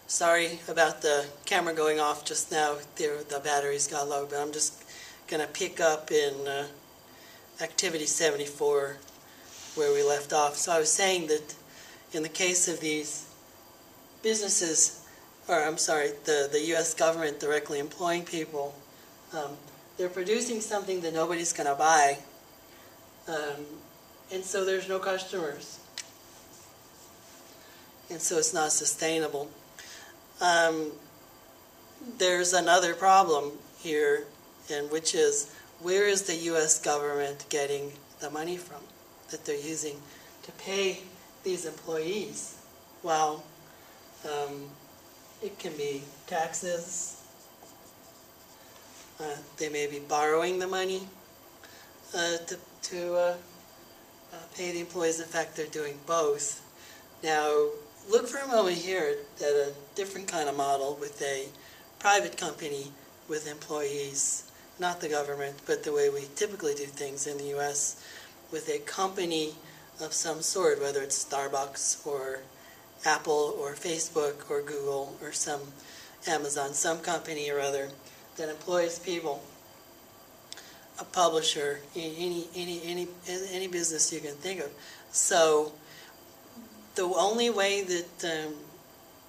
Sorry about the camera going off just now. The batteries got low, but I'm just going to pick up in Activity 74 where we left off. So I was saying that in the case of these businesses, or I'm sorry, the U.S. government directly employing people, they're producing something that nobody's going to buy, and so there's no customers. And so it's not sustainable. There's another problem here, and which is, where is the U.S. government getting the money from that they're using to pay these employees? Well, it can be taxes. They may be borrowing the money to pay the employees. In fact, they're doing both. Now, look for a moment here at a different kind of model with a private company with employees, not the government, but the way we typically do things in the U.S., with a company of some sort, whether it's Starbucks or Apple or Facebook or Google or some Amazon, some company or other that employs people, a publisher, any business you can think of. So the only way that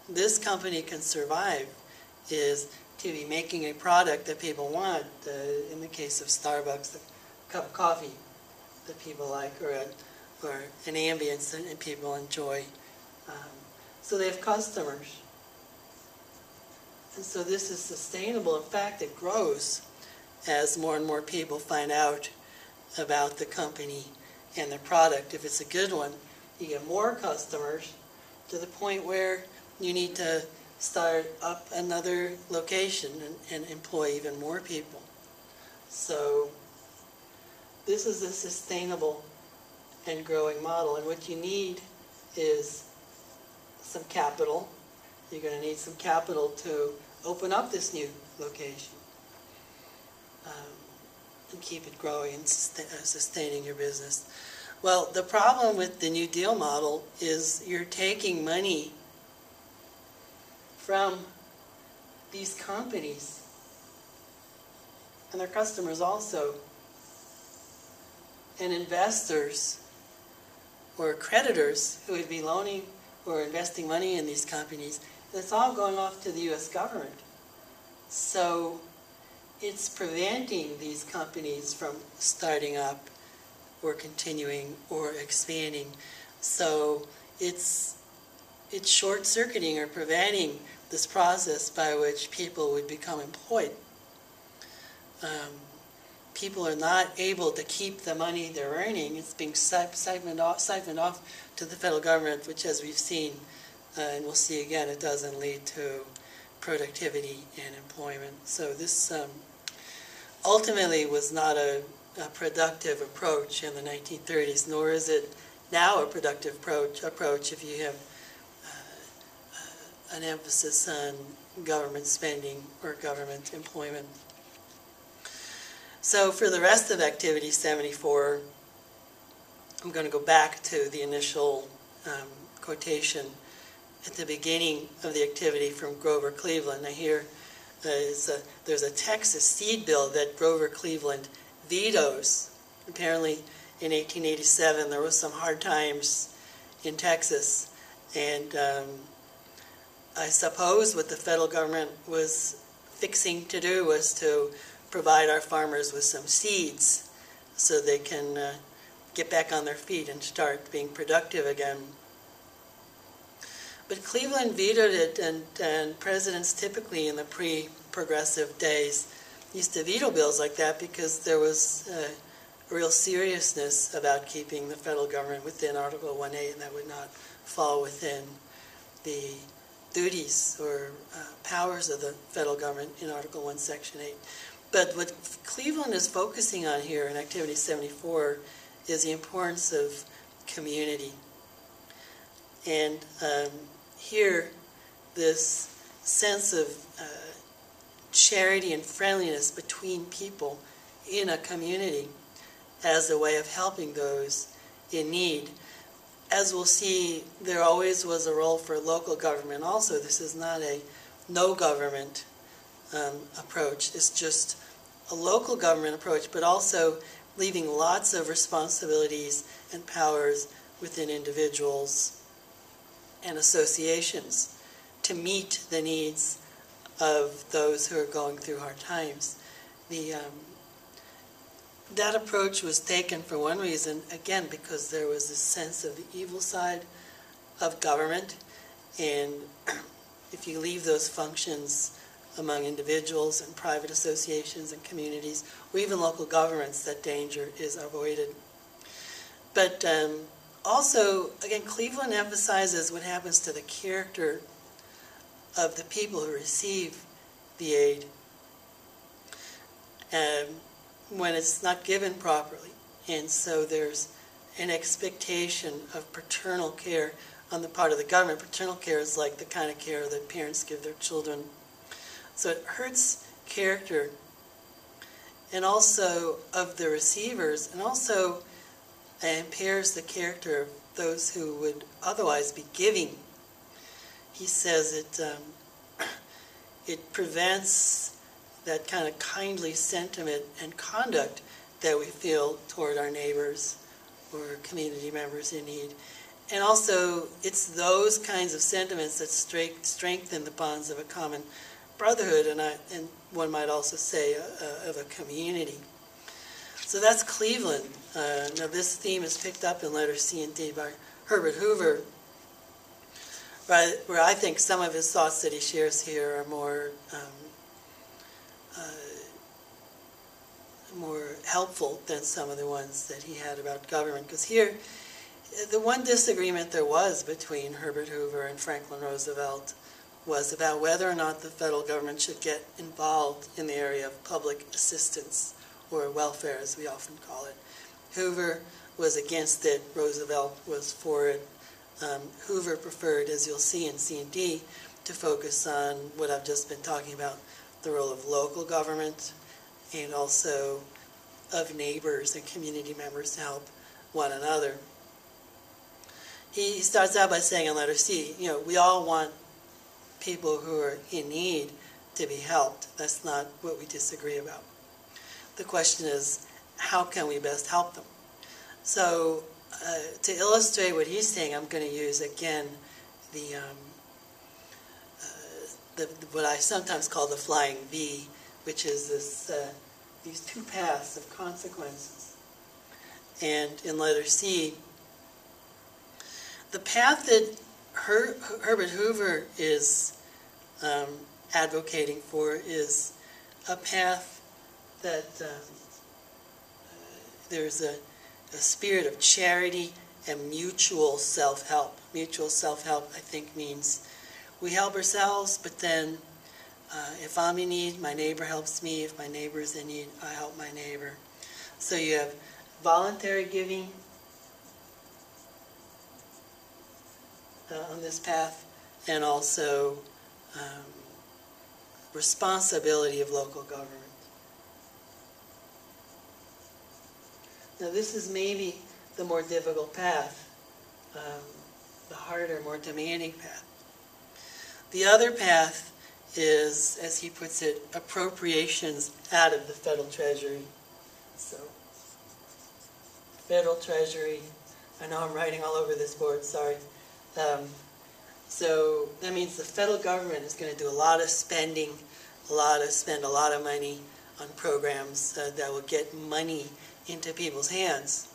this company can survive is to be making a product that people want. In the case of Starbucks, a cup of coffee that people like, or an ambience that people enjoy. So they have customers. And so this is sustainable. In fact, it grows as more and more people find out about the company and the product. If it's a good one, you get more customers to the point where you need to start up another location and employ even more people. So this is a sustainable and growing model. And what you need is some capital. You're going to need some capital to open up this new location and keep it growing and sustaining your business. Well, the problem with the New Deal model is you're taking money from these companies and their customers also, and investors or creditors who would be loaning or investing money in these companies. That's all going off to the U.S. government. So it's preventing these companies from starting up or continuing or expanding. So it's short-circuiting or preventing this process by which people would become employed. People are not able to keep the money they're earning. It's being siphoned off to the federal government, which, as we've seen, and we'll see again, it doesn't lead to productivity and employment. So this ultimately was not a productive approach in the 1930s, nor is it now a productive approach if you have an emphasis on government spending or government employment. So for the rest of Activity 74, I'm going to go back to the initial quotation at the beginning of the activity from Grover Cleveland. Now here there's a Texas seed bill that Grover Cleveland vetoes. Apparently in 1887 there was some hard times in Texas, and I suppose what the federal government was fixing to do was to provide our farmers with some seeds so they can get back on their feet and start being productive again. But Cleveland vetoed it, and presidents typically in the pre-progressive days used to veto bills like that because there was a real seriousness about keeping the federal government within Article 1A, and that would not fall within the duties or powers of the federal government in Article 1, Section 8. But what Cleveland is focusing on here in Activity 74 is the importance of community. And here, this sense of charity and friendliness between people in a community as a way of helping those in need. as we'll see, there always was a role for local government also. This is not a no government approach. It's just a local government approach, but also leaving lots of responsibilities and powers within individuals and associations to meet the needs of those who are going through hard times. That approach was taken for one reason, again, because there was this sense of the evil side of government, and if you leave those functions among individuals and private associations and communities, or even local governments, that danger is avoided. But also, again, Cleveland emphasizes what happens to the character of the people who receive the aid when it's not given properly. And so there's an expectation of paternal care on the part of the government. Paternal care is like the kind of care that parents give their children. So it hurts character, and also of the receivers, and also impairs the character of those who would otherwise be giving. He says it prevents that kind of kindly sentiment and conduct that we feel toward our neighbors or community members in need. And also, it's those kinds of sentiments that strengthen the bonds of a common brotherhood, and one might also say of a community. So that's Cleveland. Now this theme is picked up in letter C and D by Herbert Hoover, where I think some of his thoughts that he shares here are more helpful than some of the ones that he had about government. Because here, the one disagreement there was between Herbert Hoover and Franklin Roosevelt was about whether or not the federal government should get involved in the area of public assistance, or welfare as we often call it. Hoover was against it, Roosevelt was for it. Hoover preferred, as you'll see in C and D, to focus on what I've just been talking about, the role of local government, and also of neighbors and community members to help one another. He starts out by saying in letter C, we all want people who are in need to be helped. That's not what we disagree about. The question is, how can we best help them? So to illustrate what he's saying, I'm going to use again what I sometimes call the flying V, which is these two paths of consequences. And in letter C, the path that Herbert Hoover is advocating for is a path that there's a spirit of charity and mutual self-help. Mutual self-help, I think, means we help ourselves, but then if I'm in need, my neighbor helps me. If my neighbor is in need, I help my neighbor. So you have voluntary giving on this path, and also responsibility of local government. Now this is maybe the more difficult path, the harder, more demanding path. The other path is, as he puts it, appropriations out of the federal treasury. So, federal treasury, I know I'm writing all over this board, sorry. So that means the federal government is going to do a lot of spending, spend a lot of money on programs that will get money into people's hands.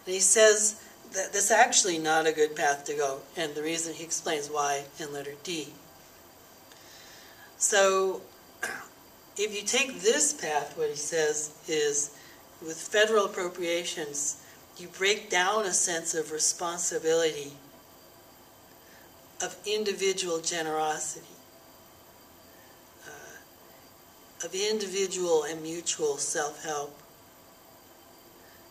And he says that that's actually not a good path to go, and the reason, he explains why in letter D. So if you take this path, what he says is, with federal appropriations, you break down a sense of responsibility, of individual generosity, of individual and mutual self-help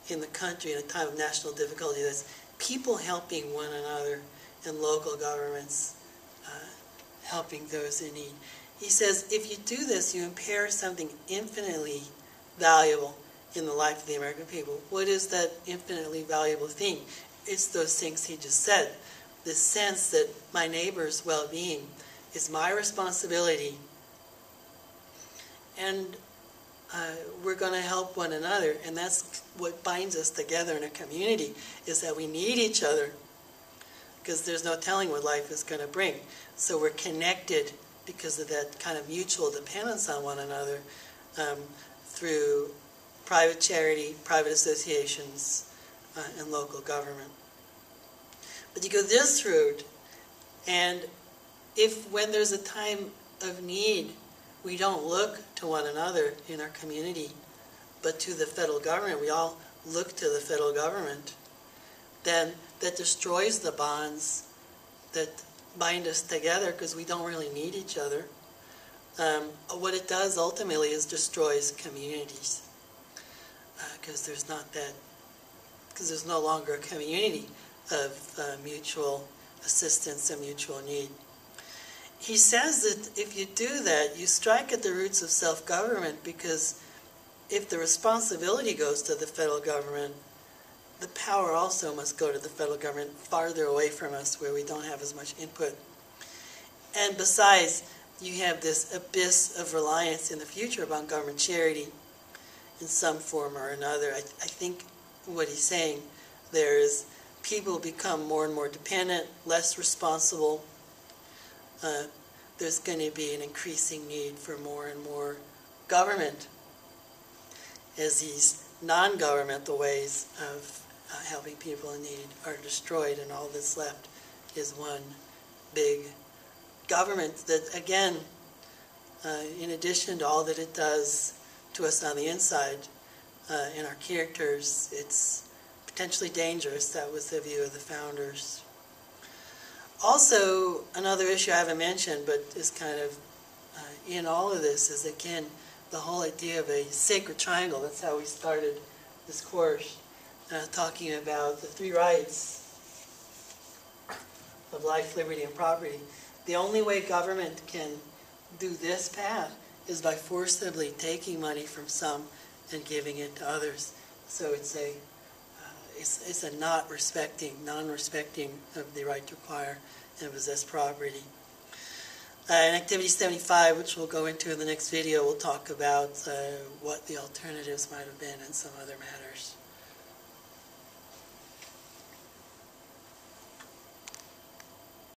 in the country in a time of national difficulty. That's people helping one another, and local governments helping those in need. He says, if you do this, you impair something infinitely valuable in the life of the American people. What is that infinitely valuable thing? it's those things he just said. This sense that my neighbor's well-being is my responsibility, and we're going to help one another, and that's what binds us together in a community, is that we need each other, because there's no telling what life is going to bring. So we're connected because of that kind of mutual dependence on one another through private charity, private associations, and local government. But you go this route, and if when there's a time of need, we don't look to one another in our community, but to the federal government, we all look to the federal government, then that destroys the bonds that bind us together, because we don't really need each other. What it does ultimately is destroys communities, because there's no longer a community of mutual assistance and mutual need. He says that if you do that, you strike at the roots of self-government, because if the responsibility goes to the federal government, the power also must go to the federal government farther away from us, where we don't have as much input. And besides, you have this abyss of reliance in the future upon government charity in some form or another. I think what he's saying there is people become more and more dependent, less responsible. There's going to be an increasing need for more and more government, as these non-governmental ways of helping people in need are destroyed, and all that's left is one big government that, again, in addition to all that it does to us on the inside, in our characters, it's potentially dangerous. That was the view of the founders. Also, another issue I haven't mentioned, but is kind of in all of this, is again the whole idea of a sacred triangle. That's how we started this course, talking about the three rights of life, liberty, and property. The only way government can do this path is by forcibly taking money from some and giving it to others. So it's a non-respecting of the right to acquire and possess property. In Activity 75, which we'll go into in the next video, we'll talk about what the alternatives might have been and some other matters.